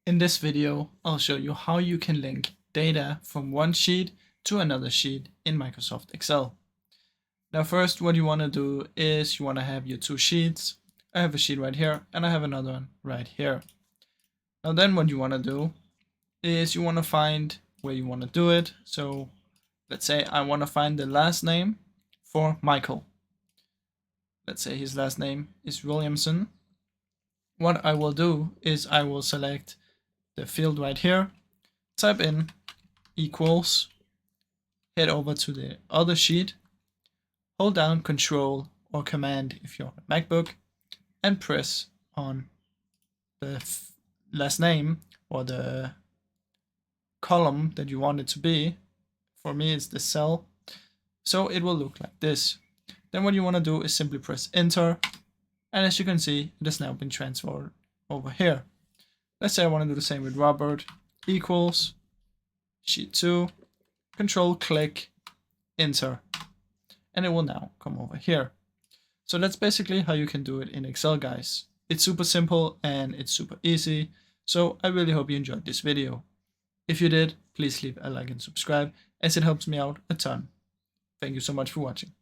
In this video, I'll show you how you can link data from one sheet to another sheet in Microsoft Excel. Now first, what you want to do is you want to have your two sheets. I have a sheet right here and I have another one right here. Now then what you want to do is you want to find where you want to do it. So let's say I want to find the last name for Michael. Let's say his last name is Williamson. What I will do is I will select the field right here, type in equals, head over to the other sheet, hold down Control or Command if you're on a MacBook, and press on the last name or the column that you want it to be. For me, it's the cell. So it will look like this. Then what you want to do is simply press Enter. And as you can see, it has now been transferred over here. Let's say I want to do the same with Robert. Equals, sheet 2, Control click, Enter. And it will now come over here. So that's basically how you can do it in Excel, guys. It's super simple and it's super easy. So I really hope you enjoyed this video. If you did, please leave a like and subscribe, as it helps me out a ton. Thank you so much for watching.